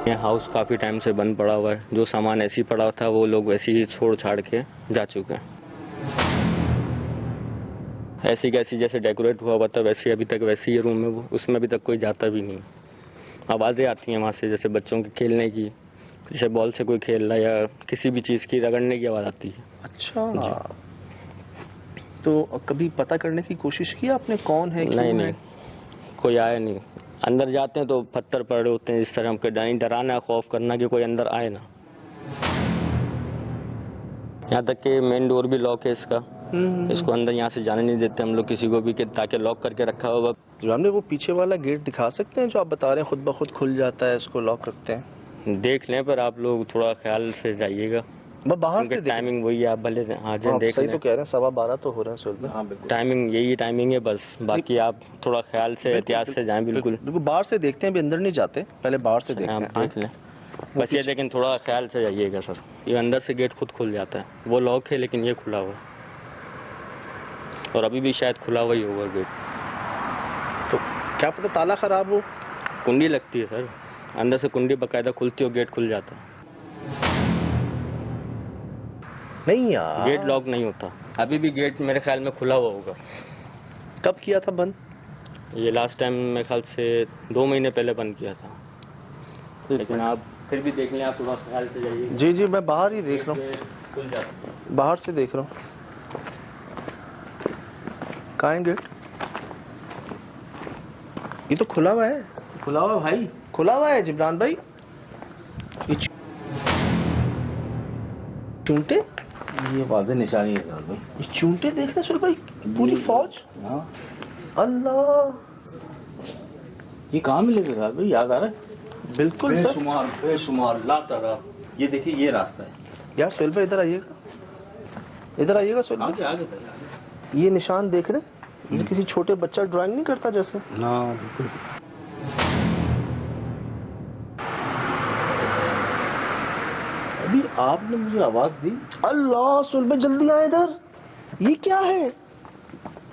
ये हाउस काफ़ी टाइम से बंद पड़ा हुआ है, जो सामान ऐसे ही पड़ा था वो लोग वैसे ही छोड़ छाड़ के जा चुके हैं। ऐसी कैसी जैसे डेकोरेट हुआ हुआ था वैसे अभी तक वैसे ही रूम है वो, उसमें अभी तक कोई जाता भी नहीं। आवाज़ें आती हैं वहाँ से जैसे बच्चों के खेलने की, जैसे बॉल से कोई खेल रहा है या किसी भी चीज़ की रगड़ने की आवाज़ आती है। अच्छा, तो कभी पता करने की कोशिश की आपने कौन है, क्यों नहीं है? कोई आया नहीं। अंदर जाते हैं तो पत्थर पड़े होते हैं, इस तरह हमको डराना खौफ करना कि कोई अंदर आए ना। यहाँ तक कि मेन डोर भी लॉक है इसका, इसको अंदर यहाँ से जाने नहीं देते हम लोग किसी को भी, कि ताकि लॉक करके रखा होगा। जो हमने वो पीछे वाला गेट दिखा सकते हैं जो आप बता रहे हैं खुद ब खुद खुल जाता है, इसको लॉक रखते हैं? देख लें, पर आप लोग थोड़ा ख्याल से जाइएगा, बाहर से टाइमिंग वही है। आप भले हाँ जी देख सही लें। तो कह रहे हैं, 12:15 तो हो रहा है सुबह। हाँ बिल्कुल, टाइमिंग यही टाइमिंग है बस, बाकी आप थोड़ा ख्याल से एहतियात से जाएं। बिल्कुल बाहर से देखते हैं, अभी अंदर नहीं जाते, पहले बाहर से देखते हैं। आप देख लें बस ये, लेकिन थोड़ा ख्याल से जाइएगा सर। ये अंदर से गेट खुद खुल जाता है, वो लॉक है लेकिन ये खुला हुआ है, और अभी भी शायद खुला हुआ ही होगा गेट। तो क्या पता ताला खराब हो। कुंडी लगती है सर, अंदर से कुंडी बाकायदा खुलती है और गेट खुल जाता है। नहीं यार, गेट लॉक नहीं होता, अभी भी गेट मेरे ख्याल में खुला हुआ होगा। कब किया था बंद? ये लास्ट टाइम मेरे ख्याल से 2 महीने पहले बंद किया था, लेकिन आप फिर भी देख लें, आप थोड़ा ख्याल से जाइए। जी जी, मैं बाहर ही देख रहा हूँ, खुल जाता है, बाहर से देख रहा हूँ। कहाँ है गेट? ये तो खुला हुआ है। खुला हुआ भाई, खुला हुआ है जिब्रान भाई। ये चूंटे, ये वाज़ेह निशानी है सर भाई। ये चूंटे देख रहे सुल भाई, पूरी फौज। हाँ, अल्लाह, ये कहाँ मिलेगा सर भाई, याद आ रहा है? बिल्कुल सर। बेशुमार लातारा। ये देखिए, ये रास्ता है। यार सुल भाई इधर आइएगा, इधर आइएगा सुल भाई। आगे आगे भाई, ये निशान देख रहे, ये किसी छोटे बच्चा ड्राइंग नहीं करता जैसे। ना बिल्कुल। अभी आपने मुझे आवाज दी। अल्लाह सुल भाई जल्दी आए इधर, ये क्या है?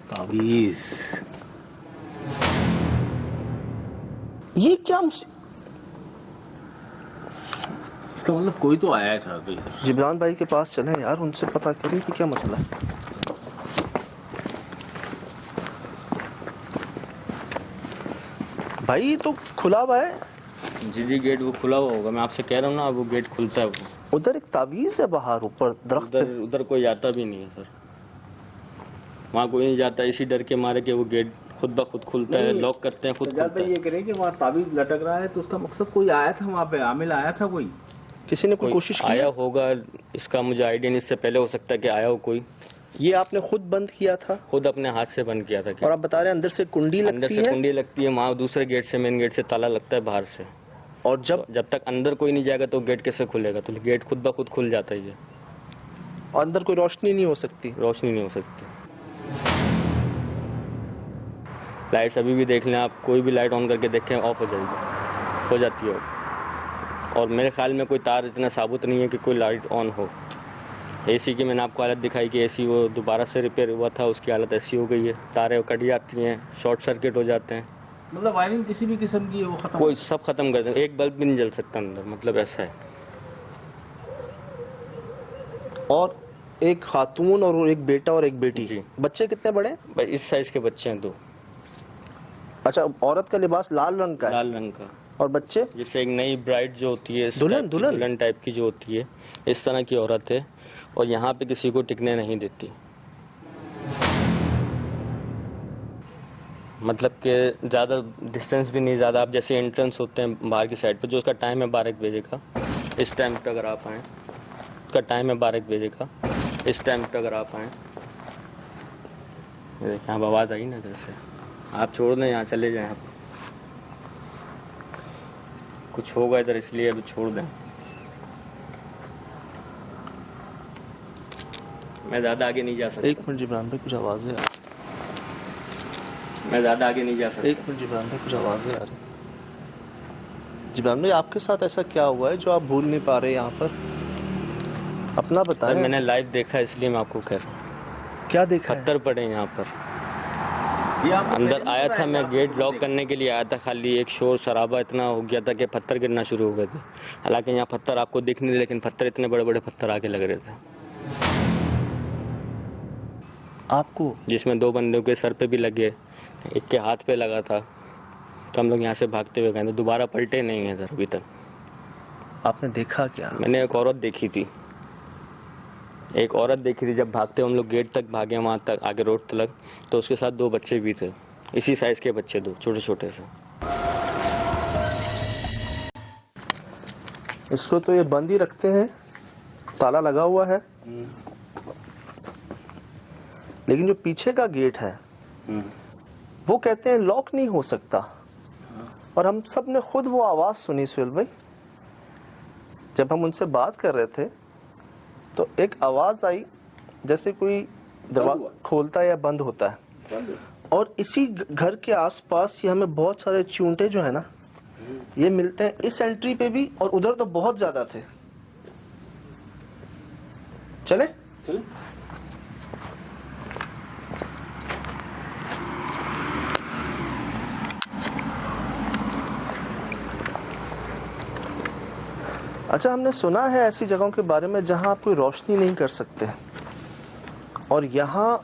तावीज़। ये क्या? इसका मतलब कोई तो आया है सर भाई। जिब्रान भाई के पास चलें यार, उनसे पता करें कि क्या मसला है। भाई तो खुला हुआ है। जी गेट वो खुला हुआ होगा, मैं आपसे कह रहा हूँ ना, वो गेट खुलता है। वो उधर एक तावीज है बाहर ऊपर दरख्त। उधर कोई जाता भी नहीं है सर, वहाँ कोई नहीं जाता, इसी डर के मारे कि वो गेट खुद ब खुद खुलता है, लॉक करते हैं खुद खुलता है। ये करें कि वहाँ तावीज़ लटक रहा है, तो उसका मकसद कोई आया था वहाँ पे, आमिल आया था कोई? किसी ने कोई कोशिश की? आया होगा, इसका मुझे आइडिया नहीं, इससे पहले हो सकता है कि आया हो कोई। ये आपने खुद बंद किया था? खुद अपने हाथ से बंद किया था। और आप बता रहे हैं अंदर से कुंडी लगती है? अंदर से कुंडी लगती है, वहाँ दूसरे गेट से, मेन गेट से ताला लगता है बाहर से। और जब तक अंदर कोई नहीं जाएगा तो गेट कैसे खुलेगा? तो गेट खुद ब खुद खुल जाता है। ये अंदर कोई रोशनी नहीं हो सकती? रोशनी नहीं हो सकती। लाइट्स अभी भी देख लें आप, कोई भी लाइट ऑन करके देखें ऑफ हो जाएगी, हो जाती है। और मेरे ख्याल में कोई तार इतना साबुत नहीं है कि कोई लाइट ऑन हो। एसी की मैंने आपको हालत दिखाई कि एसी वो दोबारा से रिपेयर हुआ था, उसकी हालत ऐसी हो गई है, तारें कट जाती हैं, शॉर्ट सर्किट हो जाते हैं। मतलब वायरिंग किसी भी किस्म की है वो खत्म? कोई सब खत्म कर दें, एक बल्ब भी नहीं जल सकता अंदर, मतलब ऐसा है। और एक खातून और एक बेटा और एक बेटी। जी। बच्चे कितने बड़े? भाई इस साइज के बच्चे हैं 2। अच्छा, औरत का लिबास लाल रंग का है? लाल रंग का। और बच्चे? जैसे एक नई ब्राइड जो होती है, दुल्हन टाइप की जो होती है, इस तरह की औरत है, और यहाँ पे किसी को टिकने नहीं देती। मतलब कि ज़्यादा डिस्टेंस भी नहीं, ज़्यादा। आप जैसे एंट्रेंस होते हैं बाहर की साइड पे, जो उसका टाइम है 12 बजे का, इस टाइम पे अगर आप आएँ, उसका टाइम है 12 बजे का, इस टाइम पे अगर आप आएँ, देखिए अब आवाज़ आई ना, जैसे आप छोड़ दें, यहाँ चले जाएँ, आप कुछ होगा इधर, इसलिए अभी छोड़ दें। मैं ज़्यादा आगे नहीं जा सकता। एक मिनट जिब्रान भाई, कुछ आवाज़ें आ रही। मैं ज़्यादा आगे नहीं जा सकता। एक मिनट जिब्रान भाई, कुछ आवाज़ें आ रही। जिब्रान भाई, आपके साथ ऐसा क्या हुआ है जो आप भूल नहीं पा रहे यहाँ पर? अपना बताएं। मैंने लाइव देखा, इसलिए मैं आपको कह रहा हूँ। क्या देखा? पत्थर पड़े यहाँ पर, ये आपको अंदर पहले आया नहीं था, पता है मैं कि गेट आपको लॉक देखा? करने के लिए आया था, खाली एक शोर शराबा इतना हो गया था कि पत्थर गिरना शुरू हो गए थे। हालांकि यहाँ पत्थर आपको दिख नहीं, लेकिन पत्थर इतने बड़े बड़े पत्थर आके लग रहे थे, आपको? जिसमें 2 बंदों के सर पे भी लगे, एक के हाथ पे लगा था। तो हम लोग यहाँ से भागते हुए गए, तो दोबारा पलटे नहीं हैं सर अभी तक। आपने देखा क्या? मैंने एक औरत देखी थी, एक औरत देखी थी जब भागते हम लोग गेट तक भागे, वहाँ तक आगे रोड तक, तो उसके साथ 2 बच्चे भी थे, इसी साइज के बच्चे, 2 छोटे छोटे से। इसको तो ये बंद ही रखते हैं, ताला लगा हुआ है, लेकिन जो पीछे का गेट है वो कहते हैं लॉक नहीं हो सकता। और हम सब ने खुद वो आवाज सुनी सुहेल भाई, जब हम उनसे बात कर रहे थे तो एक आवाज आई जैसे कोई दरवाजा खोलता है या बंद होता है। और इसी घर के आसपास ही हमें बहुत सारे चूंटे जो है ना, ये मिलते हैं इस एंट्री पे भी, और उधर तो बहुत ज्यादा थे। चले चले। अच्छा, हमने सुना है ऐसी जगहों के बारे में जहां आप कोई रोशनी नहीं कर सकते, और यहाँ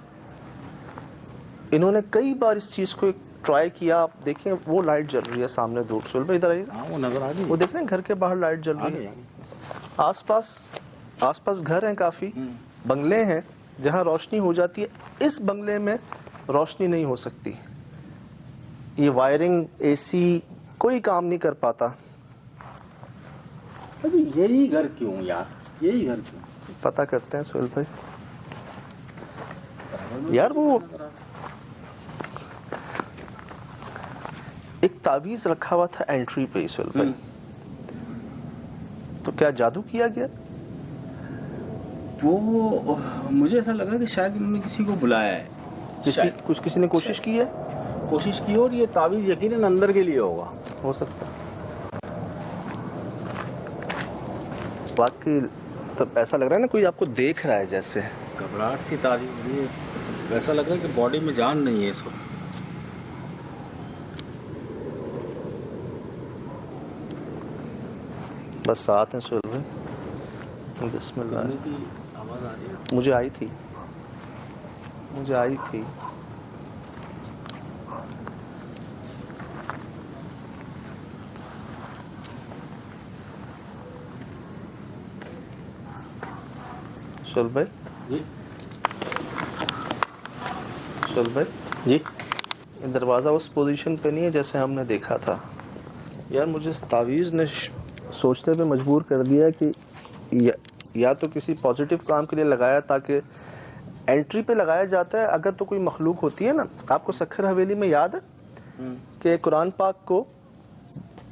इन्होंने कई बार इस चीज को ट्राई किया। आप देखें वो लाइट जल रही है सामने, दूर सुहेल भाई इधर आइए, हाँ वो नजर आ गई, वो देख रहे हैं घर के बाहर लाइट जल रही है। आसपास घर हैं, काफी बंगले हैं जहां रोशनी हो जाती है। इस बंगले में रोशनी नहीं हो सकती, ये वायरिंग एसी कोई काम नहीं कर पाता। अभी यही घर क्यों यार, यही घर क्यों? पता करते हैं सुहेल भाई। यार वो एक तावीज रखा हुआ था एंट्री पे सुहेल भाई, तो क्या जादू किया गया? वो मुझे ऐसा लगा कि शायद इन्होंने किसी को बुलाया है, शायद किसी ने कोशिश की है, कोशिश की, और ये तावीज यकीनन अंदर के लिए होगा। हो सकता है। बाकी तो ऐसा लग रहा है ना कोई आपको देख रहा है जैसे। घबराहट सी तारी हो रही है, ऐसा लग रहा है कि बॉडी में जान नहीं है इसको। बस साथ हैं सुहेल भाई। बिस्मिल्लाह। की आवाज आ रही है। मुझे आई थी सुहेल भाई। जी सुहेल भाई जी। ये दरवाजा उस पोजीशन पे नहीं है जैसे हमने देखा था। यार मुझे तावीज ने सोचने पे मजबूर कर दिया कि या तो किसी पॉजिटिव काम के लिए लगाया, ताकि एंट्री पे लगाया जाता है अगर तो कोई मखलूक होती है ना। आपको सखर हवेली में याद है कि कुरान पाक को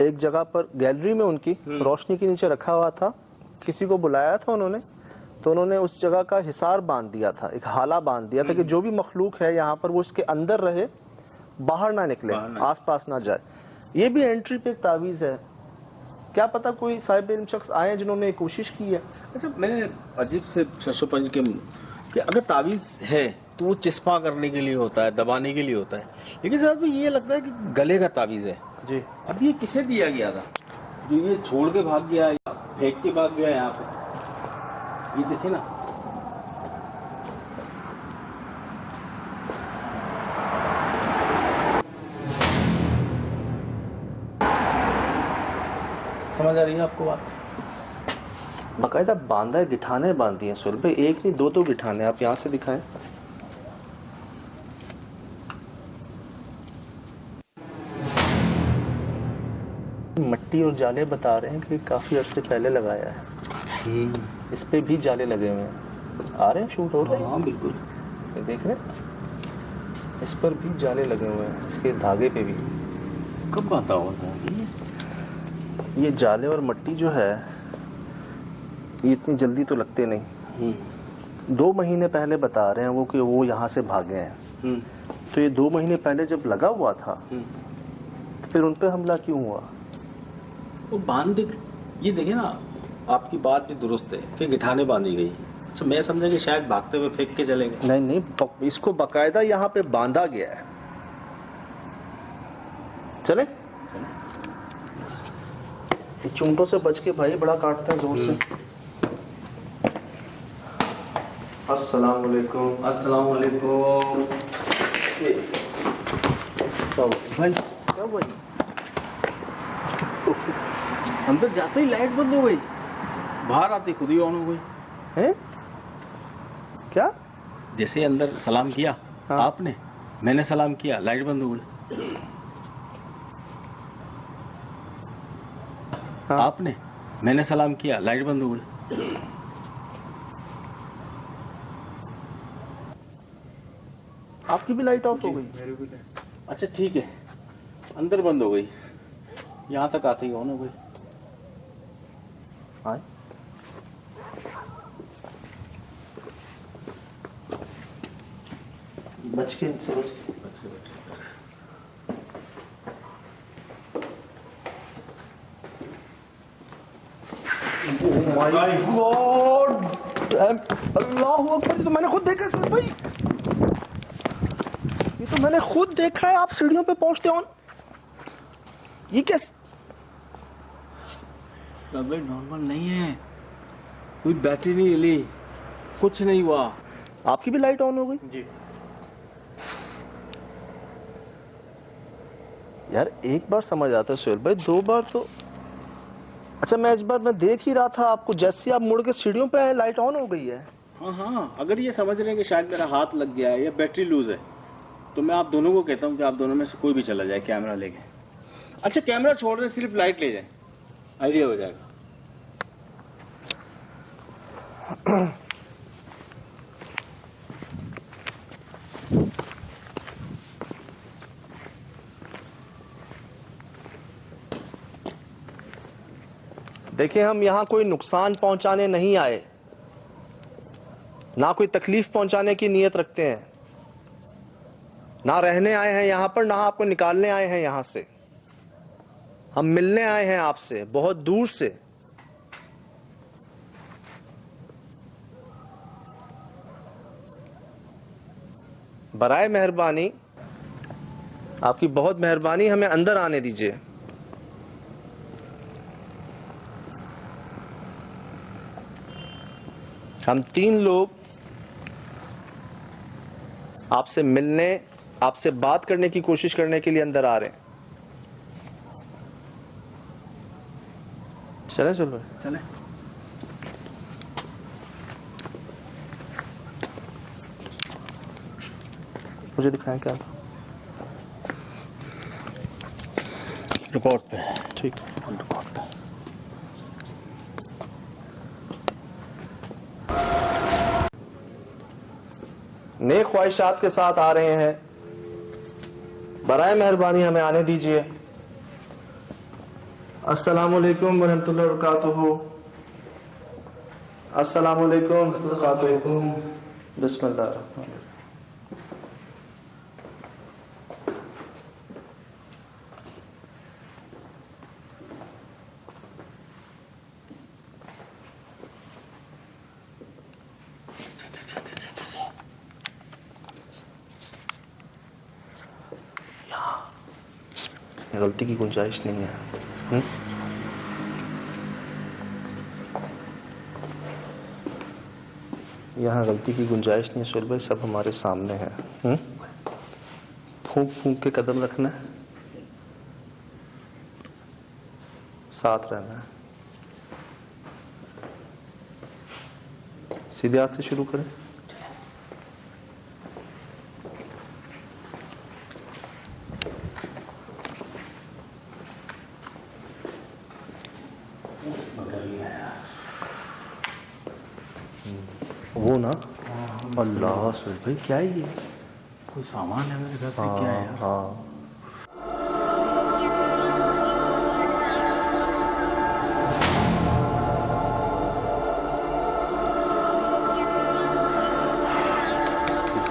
एक जगह पर गैलरी में उनकी रोशनी के नीचे रखा हुआ था, किसी को बुलाया था उन्होंने, तो उन्होंने उस जगह का हिसार बांध दिया था, एक हाला बांध दिया था कि जो भी मखलूक है यहाँ पर वो इसके अंदर रहे, बाहर ना निकले, आसपास ना जाए। ये भी एंट्री पे एक तावीज है। क्या पता कोई साहिब इल्म शख्स आए जिन्होंने कोशिश की है। अच्छा, मैंने अजीब से सरसोपंज के कि अगर तावीज है तो वो चिस्पा करने के लिए होता है, दबाने के लिए होता है, लेकिन साहब ये लगता है कि गले का तावीज है जी। अब ये किसे दिया गया था जो ये छोड़ के भाग गया या फेंक के भाग गया यहाँ पे? ये देखिए ना, समझ आ रही है आपको बात? बाकायदा बांधा है, गिठाने बांधी हैं सुहेल भाई, एक नहीं दो गिठाने। आप यहाँ से दिखाएं। मट्टी और जाले बता रहे हैं कि काफी अरसे पहले लगाया है। इस पे भी जाले लगे हुए हैं, आ रहे हैं, शूट हो रहे हैं। हाँ बिल्कुल, ये देख रहे हैं, इस पर भी जाले लगे हुए हैं, इसके धागे पे भी। कब आता होगा ये जाले और मट्टी जो है ये इतनी जल्दी तो लगते नहीं। 2 महीने पहले बता रहे हैं वो कि वो यहाँ से भागे हैं। तो ये 2 महीने पहले जब लगा हुआ था तो फिर उन पे हमला क्यों हुआ? वो बांध, ये देखिए ना, आपकी बात भी दुरुस्त है कि गिठाने बांधी गई। तो मैं समझा कि शायद भागते हुए फेंक के चले गए। नहीं, इसको बाकायदा यहाँ पे बांधा गया है। चले? चूंटों से बच के भाई, बड़ा काटता है जोर से। अस्सलाम वालेकुम। अस्सलाम वालेकुम। भाई क्या हुआ? अंदर जाते ही लाइट बंद हो गई, बाहर आते खुद ही ऑन हो गई। हैं? क्या? जैसे अंदर सलाम किया हाँ। आपने, मैंने सलाम किया, लाइट बंद हो गई। हाँ। आपने, मैंने सलाम किया, लाइट बंद हो गई। आपकी भी लाइट ऑफ हो गई? मेरी भी लाइट। अच्छा ठीक है, अंदर बंद हो गई, यहाँ तक आते ही ऑन हो गई। हाँ। बच के इनसे बच के। माय गॉड, अल्लाह अकबर। तो मैंने खुद देखा इसमें भाई, ये तो मैंने खुद देखा है। आप सीढ़ियों पे पहुंचते हो, ये क्या? भाई नॉर्मल नहीं है, कोई बैटरी नहीं हिली, कुछ नहीं हुआ। आपकी भी लाइट ऑन हो गई? जी। यार एक बार समझ आता है सुहेल भाई, दो बार तो अच्छा। मैं इस बार मैं देख ही रहा था आपको, जैसे आप मुड़ के सीढ़ियों पे आए लाइट ऑन हो गई है। हाँ हाँ, अगर ये समझ रहे हैं कि शायद मेरा हाथ लग गया है या बैटरी लूज है, तो मैं आप दोनों को कहता हूँ कि आप दोनों में से कोई भी चला जाए कैमरा लेके। अच्छा कैमरा छोड़ दें, सिर्फ लाइट ले जाए, आइडिया हो जाएगा। देखिए, हम यहाँ कोई नुकसान पहुंचाने नहीं आए, ना कोई तकलीफ पहुंचाने की नीयत रखते हैं, ना रहने आए हैं यहाँ पर, ना आपको निकालने आए हैं यहाँ से। हम मिलने आए हैं आपसे बहुत दूर से। बराए मेहरबानी, आपकी बहुत मेहरबानी, हमें अंदर आने दीजिए। हम 3 लोग आपसे मिलने, आपसे बात करने की कोशिश करने के लिए अंदर आ रहे हैं। चले चलो चले। मुझे दिखाएं क्या रिकॉर्ड पे। ठीक। रिकॉर्ड पे। नेक ख्वाहिशात के साथ आ रहे हैं, बराए मेहरबानी हमें आने दीजिए। अस्सलाम वालेकुम वरहमतुल्लाहि वबरकातुहू। अस्सलाम वालेकुम वबरकातुहू। बिस्मिल्लाह। गलती की गुंजाइश नहीं है। यहाँ गलती की गुंजाइश नहीं है सुहेल भाई, सब हमारे सामने है। फूंक फूंक के कदम रखना है, साथ रहना है। सीधे हाथ से शुरू करें। वो ना, अल्लाह सुहेल भाई क्या है ये? कोई सामान है मेरे घर पे, क्या है यार? हाँ।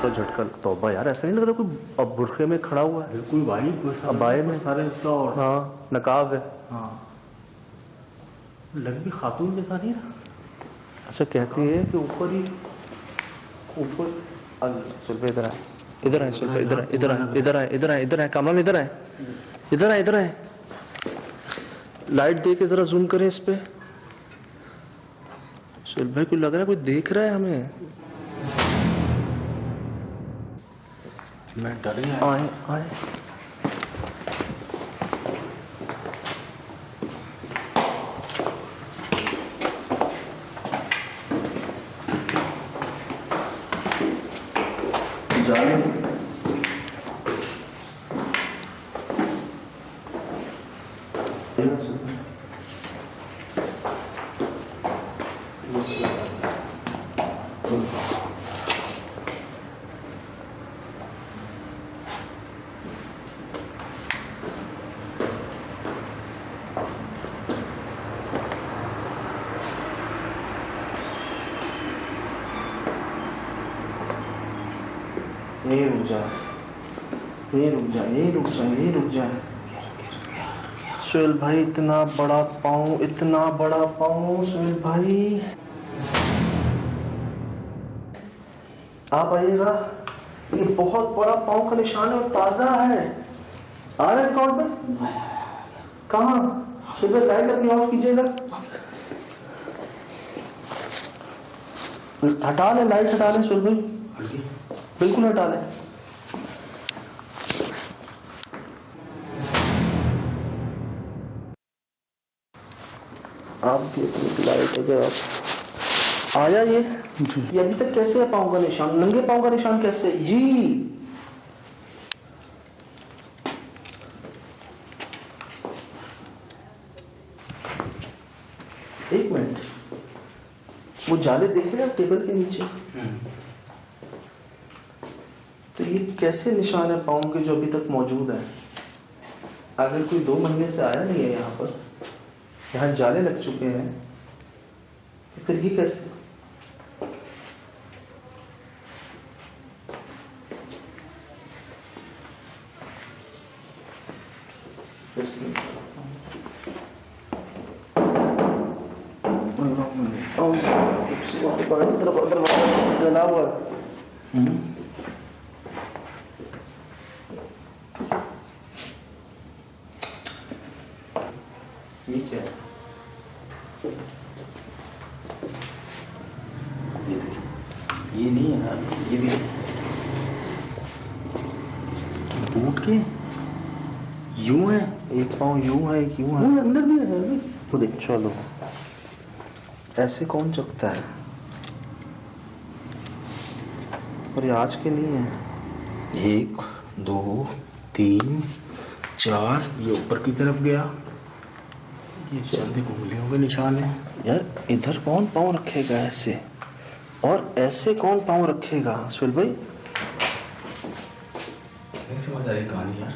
झटका, तौबा यार, ऐसा नहीं लग रहा कोई अब बुरखे में खड़ा हुआ है। बिल्कुल भाई, अबाए में सारे इसका और हाँ, नकाब है। हाँ, लग भी खातून जैसा नहीं रहा। अच्छा कहती है कि ऊपर ही ऊपर। सुल्फे इधर आए, इधर आए, सुल्फे इधर आए, इधर आए, इधर आए, इधर आए, इधर आए, कामरान इधर आए। इधर है, इधर है। लाइट दे के जरा जूम करें इस पे। सुहेल भाई को लग रहा है कोई देख रहा है हमें। मैं डर गया। आए आए। यहीं रुक जा, यहीं रुक जा, यहीं रुक जा, यहीं रुक जा। सुहेल भाई इतना बड़ा पाँव, इतना बड़ा पाँव सुहेल भाई। आप आइएगा, ये बहुत बड़ा पाँव का निशान है और ताजा है। आ रहे रिकॉर्ड में? कहाँ? सुबह लाइट अपनी ऑफ कीजिएगा। हटा ले, लाइट हटा ले सुहेल भाई, बिल्कुल हटा ले। आप लाइट अगर आया ये अभी तक कैसे है पाँव का निशान? नंगे पाँव का निशान कैसे है जी? एक मिनट, वो जाले देख रहे हैं टेबल के नीचे? तो ये कैसे निशान है पाँव के जो अभी तक मौजूद है? अगर कोई 2 महीने से आया नहीं है यहाँ पर, यहाँ जाले लग चुके हैं, तो फिर ये कैसे? जला हुआ ये क्या है? ये नहीं है ना, ये भी उठ के यूं है, एक पाँव यूं है, एक यूं है, अंदर भी है। तो देख, चलो ऐसे कौन चकता है? और ये आज के नहीं है। 1 2 3 4, ये ऊपर की तरफ गया, ये चलते उंगलियों के निशान है। यार इधर कौन पाँव रखेगा ऐसे, और ऐसे कौन पाँव रखेगा सुहेल भाई? कैसे समझ आई कहानी यार?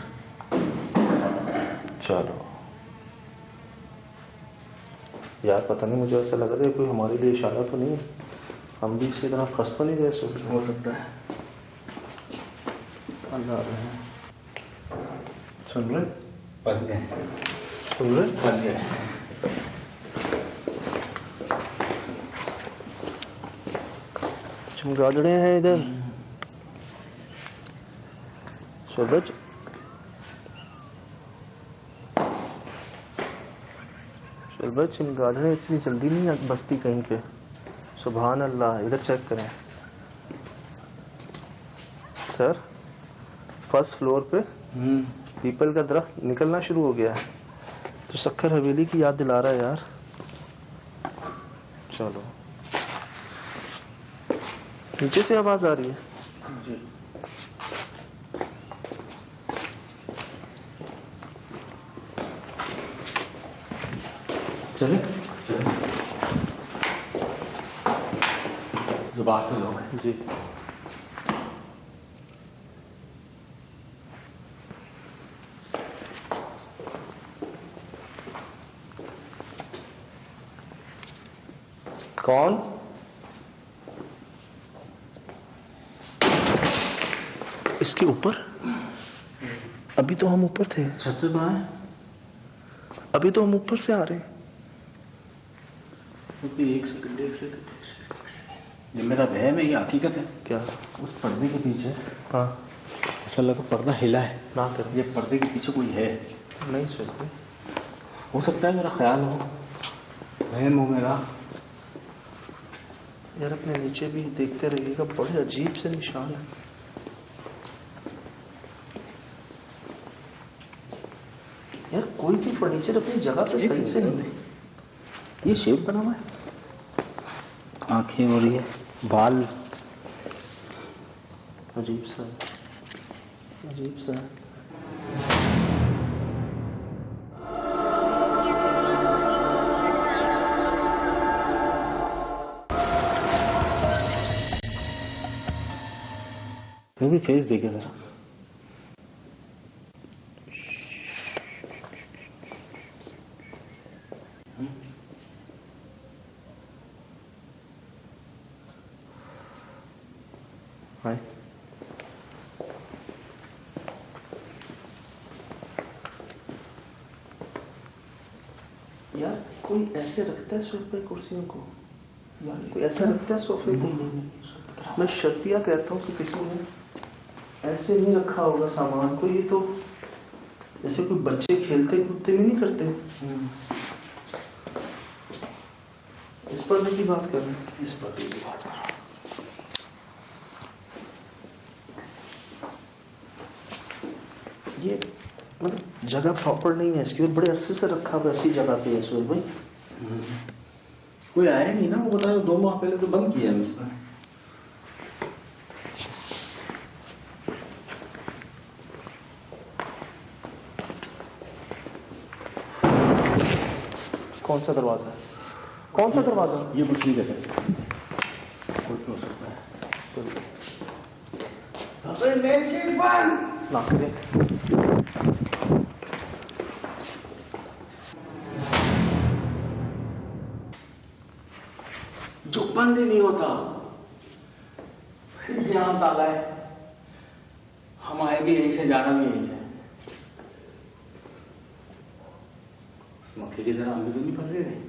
चलो यार, पता नहीं, मुझे ऐसा लग रहा है कोई हमारे लिए इशारा तो नहीं है, हम भी इसकी तरफ फंस तो नहीं गए? हो सकता है। अल्लाह रहे हैं। सुन रहे? फंस गए, सुन रहे? फंस गए। चमगादड़े हैं इधर। सूरज चमगादड़े इतनी जल्दी नहीं बसती कहीं पे। सुभान अल्लाह। इधर चेक करें सर, फर्स्ट फ्लोर पे पीपल का दरख्त निकलना शुरू हो गया है, तो सक्खर हवेली की याद दिला रहा है यार। चलो, नीचे से आवाज आ रही है जी। चले जुबान से लोग हैं जी। कौन? इसके ऊपर? अभी तो हम ऊपर थे। छत से बाहर है? अभी तो हम ऊपर से आ रहे हैं। एक सेकंड ये मेरा वहम है, ये हकीकत है? क्या? उस पर्दे के पीछे हाँ, ऐसा लगा पर्दा हिला है ना कर। ये पर्दे के पीछे कोई है। नहीं सर, हो सकता है मेरा ख्याल हो, वहम हो मेरा। यार अपने नीचे भी देखते रहिएगा, बड़े अजीब से निशान है। यार कोई भी फर्नीचर अपनी जगह पे सही से नहीं है। ये शेप बना हुआ है, आंखें हो रही है, बाल अजीब सा है, अजीब सा है। मैं भी फेस देखे जरा। हाय, यार कोई ऐसे रखता है सोफे कुर्सियों को? यार कोई ऐसा रखता है सोफे को? मैं शर्तिया कहता हूँ कि किसी ने ऐसे नहीं रखा होगा सामान को। ये तो जैसे कोई बच्चे खेलते कूदते भी नहीं करते। इस पर्दे की बात कर रहे हैं? इस पर्दे की बात कर रहे हैं। ये मतलब जगह प्रॉपर नहीं है इसकी, और बड़े अरसे से रखा हुआ ऐसी जगह पे है सुहेल भाई। कोई आया नहीं ना, वो बताया 2 माह पहले तो बंद किया है उसने। कौन सा दरवाजा है? कौन सा दरवाजा? ये कुछ नहीं कर सकता, कोई हो सकता है। ना करे। जो बंद ही नहीं होता, फिर यहाँ ताला है, हम आए भी यहीं से, जाना भी यहीं है। उस मक्खी की तरह हम भी तो नहीं फंस रहे।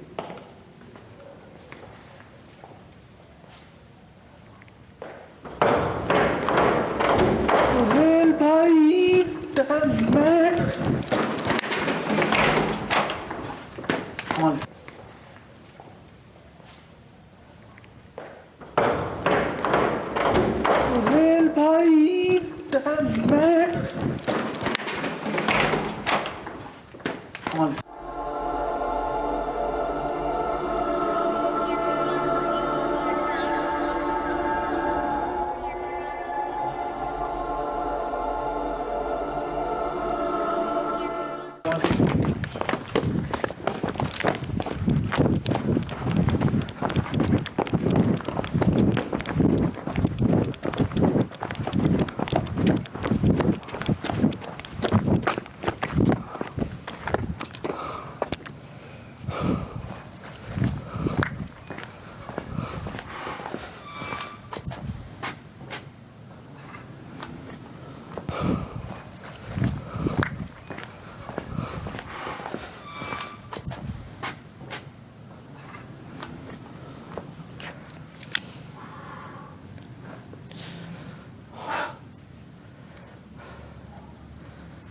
सुहेल भाई, सुहेल भाई,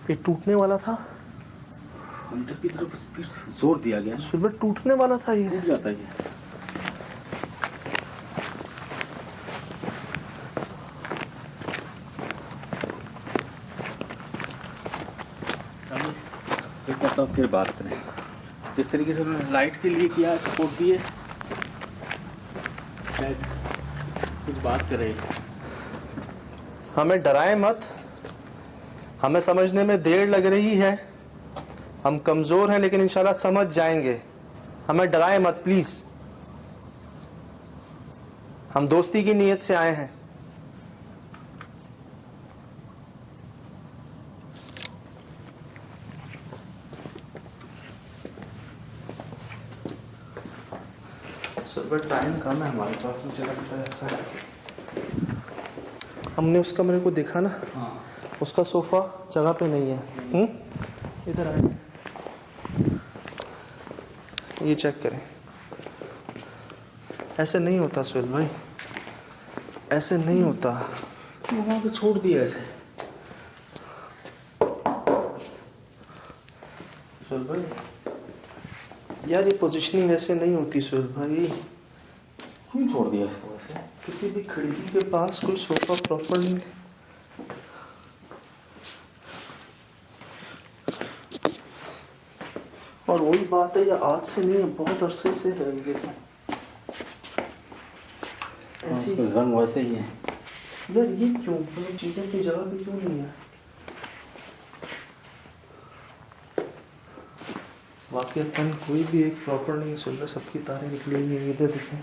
ये टूटने वाला था। अंदर की तरफ जोर दिया गया, सुबह टूटने वाला था, ये टूट जाता है ये। एक बार फिर बात करें, जिस तरीके से उन्होंने लाइट के लिए किया, सपोर्ट दिए, शायद कुछ बात करें। हमें डराए मत, हमें समझने में देर लग रही है, हम कमजोर हैं, लेकिन इंशाल्लाह समझ जाएंगे। हमें डराए मत प्लीज, हम दोस्ती की नीयत से आए हैं। सुबह टाइम कम है हमारे पास, मुझे लगता है ऐसा। हमने उस कमरे को देखा ना, हाँ, उसका सोफा जगह पे नहीं है। इधर आए, ये चेक करें। ऐसे नहीं होता सुहेल भाई, ऐसे नहीं होता। वहां पे छोड़ दिया ऐसे। सुहेल भाई, यार ये पोजीशनिंग ऐसे नहीं होती सुहेल भाई। क्यों छोड़ दिया इसको वैसे? किसी भी खिड़की के पास कोई सोफा प्रॉपर नहीं। और वही बात है, ये आज से नहीं है, बहुत अरसे से है ये। ऐसी रंग वैसे ही है यार, ये क्यों मतलब चीजों की जगह पे क्यों नहीं है? वाकईतन कोई भी एक प्रॉपर नहीं सुन रहा, सबकी तारें निकली हुई हैं। इधर देखें,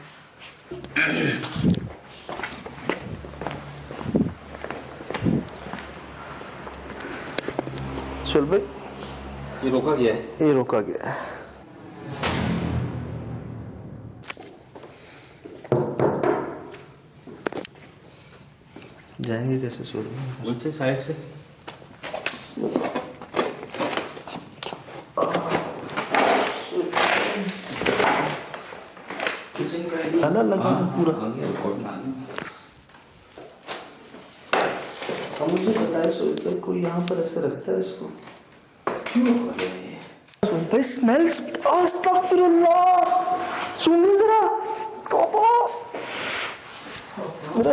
चल भाई, ये रोका गया है। ये रोका गया है। जाएंगे कैसे सुहेल भाई? उनसे साइड से ताला लगा है पूरा। अब मुझे बताए सुहेल भाई, कोई यहाँ पर ऐसे रखता है इसको क्यों? सुहेल भाई स्मेल, अस्तगफिरुल्लाह, सुनिए जरा। मेरा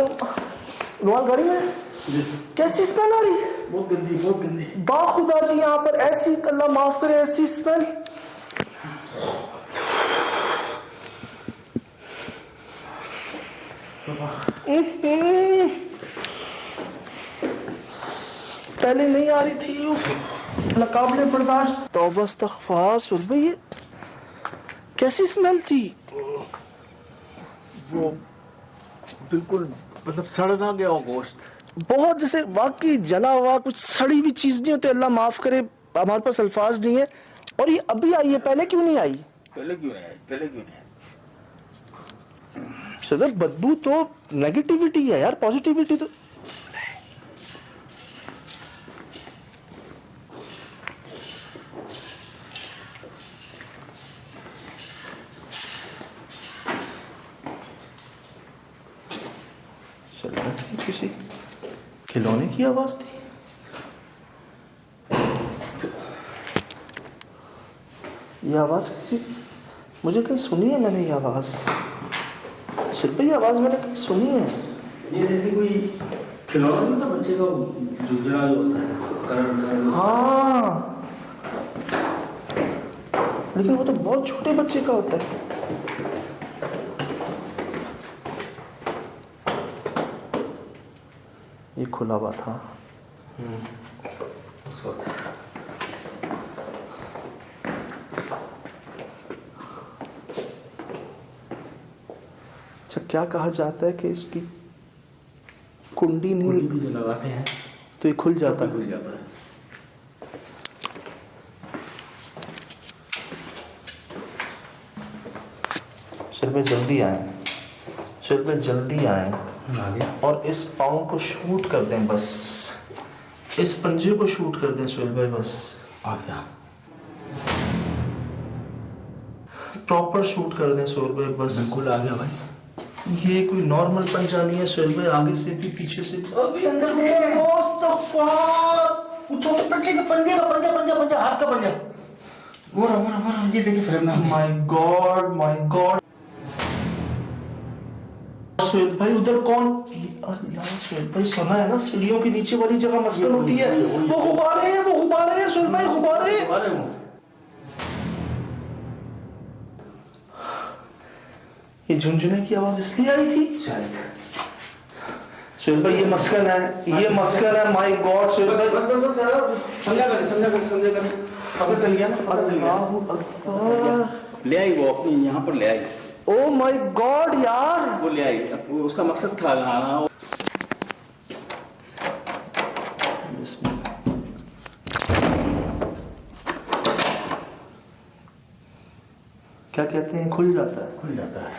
रुमाल गाड़ी में कैसी स्मेल आ रही? बहुत गंदी, बहुत गंदी। बाखुदा जी यहाँ पर ऐसी, अल्लाह माफ करे, ऐसी स्मेल। पहले नहीं आ रही थी, नकाबले बर्दाश्त। तौबा इस्तग़फ़ार सुहेल भाई, ये कैसी स्मेल थी? वो बिल्कुल मतलब सड़ ना गया हो गोश्त। बहुत जैसे वाकई जला हुआ, कुछ सड़ी हुई चीज नहीं होती। अल्लाह माफ करे, हमारे पास अल्फाज नहीं है। और ये अभी आई है, पहले क्यों नहीं आई? पहले क्यों नहीं आई? पहले क्यों नहीं आई? सदर बदबू तो नेगेटिविटी है यार, पॉजिटिविटी तो किसी खिलौने की आवाज थी। ये आवाज किसी, मुझे कहीं सुनी है मैंने ये आवाज। सिर्फ ये आवाज मैंने कहीं सुनी है। ये जैसे कोई खिलौना नहीं था बच्चे का, जुजरा जो होता है, करण। हाँ, लेकिन वो तो बहुत छोटे बच्चे का होता है। ये खुला हुआ था। अच्छा, क्या कहा जाता है कि इसकी कुंडी नहीं भी जो लगाते हैं तो ये खुल जाता है। खुल जाता है। सिर्फ जल्दी आए, सिर्फ जल्दी आए और इस पाँव को शूट कर दें, बस इस पंजे को शूट कर दें सुहेल भाई, बस आ गया। प्रॉपर शूट कर दें सुहेल भाई, बस बिल्कुल आ गया भाई। ये कोई नॉर्मल पंजा नहीं है सुहेल भाई, आगे से भी पीछे से भी। अभी अंदर पंजे का पंजा, पंजा हाथ का पंजा। मोरा ये देखिए फ्रेम में। माय गॉड सुहेल भाई, उधर कौन? यार सुहेल भाई, सुना है ना सीढ़ियों के नीचे वाली जगह मस्जिद होती है, वो गुब्बारे हैं, सुहेल भाई, गुब्बारे। ये झुनझुने की आवाज इसलिए आई थी शायद। सुहेल भाई, ये मस्कन है, माय गॉड सुहेल भाई। समझा कर पता चल गया ना, पता चल गया। ले आई वो अपनी यहाँ पर ले आई। ओ माय गॉड यार, वो ले आई, उसका मकसद था हाँ। क्या कहते हैं, खुल जाता है।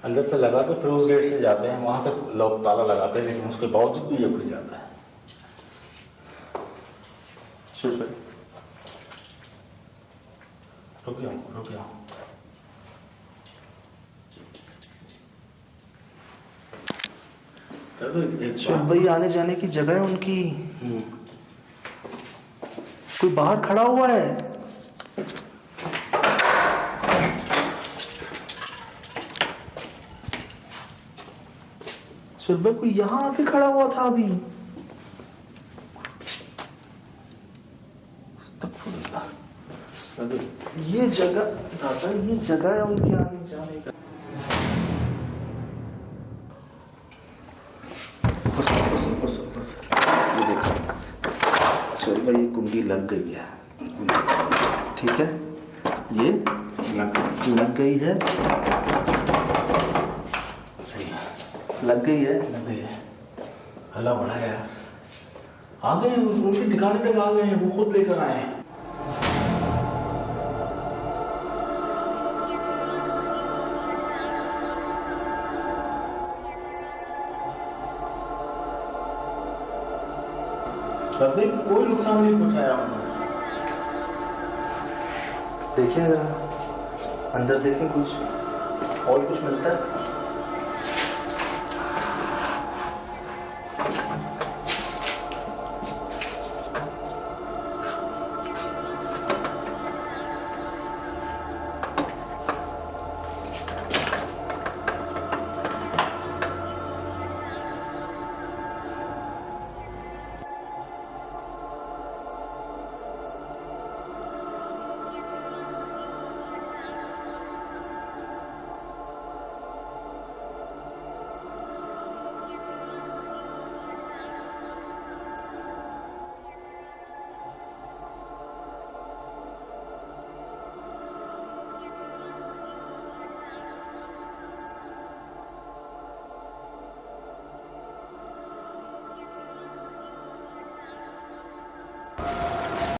अंदर से लगा के फिर उस गेट से जाते हैं, वहां तक लोग ताला लगाते हैं, लेकिन उसके बावजूद भी ये खुल जाता है। रुक जाओ। भाई, आने जाने की जगह है उनकी। कोई बाहर खड़ा हुआ है। सुरभि कोई यहाँ आके खड़ा हुआ था अभी। ये जगह दादा, ये जगह है उनके आने जाने का। ये देखो सुरभि, ये कुंडी लग गई है, ठीक है, ये लग गई है, लग गई है, लग गई है। हल्ला बढ़ा यार, आ गए उनके ठिकाने पे आ गए हैं, वो खुद लेकर आए हैं। कभी कोई नुकसान नहीं पहुंचाया उन्होंने। देखिए जरा अंदर, देखें कुछ और कुछ मिलता है।